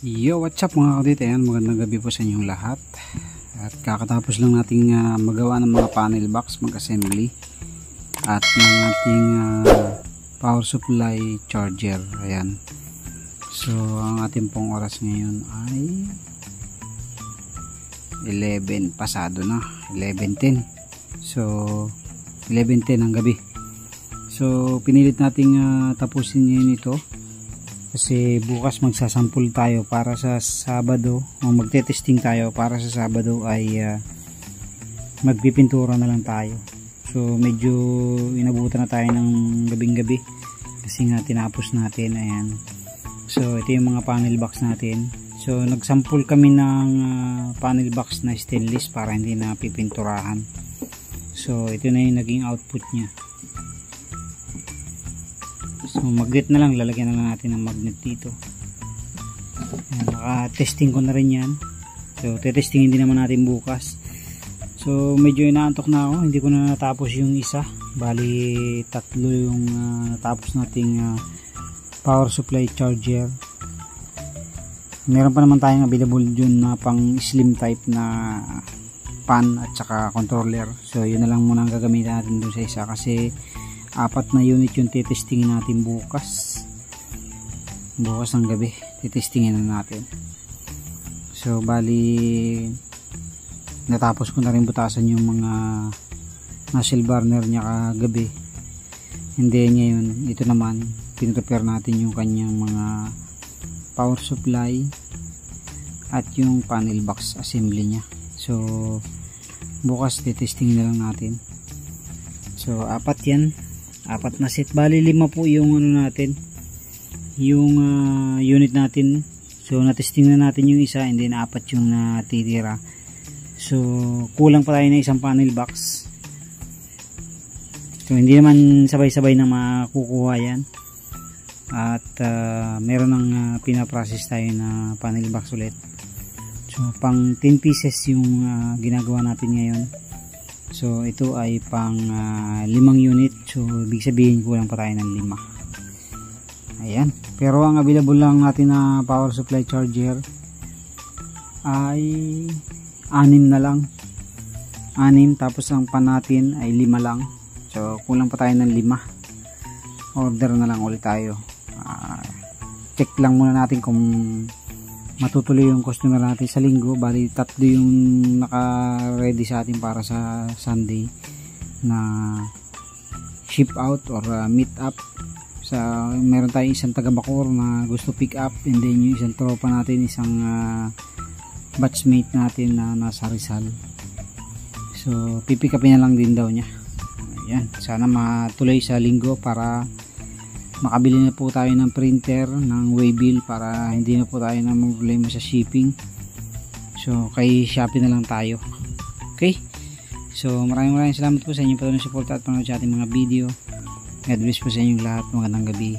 Yo, what's up mga kadit? Ayan, magandang gabi po sa inyong lahat. At kakatapos lang nating magawa ng mga panel box, mag-assembly at ng ating power supply charger. Ayan. So, ang ating pong oras ngayon ay 11 pasado na, 11:10. So, 11:10 ang gabi. So, pinilit nating tapusin ngayon ito. Kasi bukas magsasampul tayo para sa Sabado, o magte-testing tayo para sa Sabado ay magpipintura na lang tayo. So medyo inabutan na tayo ng gabing-gabi kasi nga tinapos natin. Ayan. So ito yung mga panel box natin. So nagsampul kami ng panel box na stainless para hindi na pipinturahan. So ito na yung naging output nya. So magnet na lang, lalagyan na lang natin ng magnet dito. Naka-testing ko na rin yan. So testingin din naman natin bukas. So medyo inaantok na ako, hindi ko na natapos yung isa. Bali tatlo yung natapos nating power supply charger. Meron pa naman tayong available dun na pang slim type na pan at saka controller. So yun na lang muna ang gagamitin natin dun sa isa kasi 4 na unit yung titestingin natin bukas ng gabi. Titestingin na natin. So bali natapos ko na rin butasan yung mga nozzle burner nya kagabi. Hindi ngayon, ito naman pinrepair natin yung kanyang mga power supply at yung panel box assembly nya. So bukas titestingin na lang natin. So 4 yan, 4 na set. Bali 5 po yung ano natin, yung unit natin. So natesting na natin yung isa and then 4 yung natitira. So kulang pa tayo na isang panel box. So hindi naman sabay-sabay na makukuha yan. At meron ng pinaprocess tayo na panel box ulit. So pang 10 pieces yung ginagawa natin ngayon. So ito ay pang 5 unit. So ibig sabihin kulang pa tayo ng 5. Ayan. Pero ang available lang natin na power supply charger ay 6 na lang. 6, tapos ang pan natin ay 5 lang. So kulang pa tayo ng 5. Order na lang ulit tayo. Check lang muna natin kung matutuloy yung customer natin sa linggo. Bali 3 yung naka-ready sa atin para sa Sunday na ship out or meet up. Meron tayong isang taga Bacoor na gusto pick up, and then yung isang tropa natin, isang batchmate natin na nasa Rizal. So pipick upin na lang din daw niya. Ayan, sana matuloy sa linggo para makabili na po tayo ng printer, ng waybill para hindi na po tayo na problema sa shipping. So kay Shopee na lang tayo. Okay, so maraming salamat po sa inyong patuloy na suporta at panonood sa ating mga video. God bless po sa inyong lahat. Magandang gabi.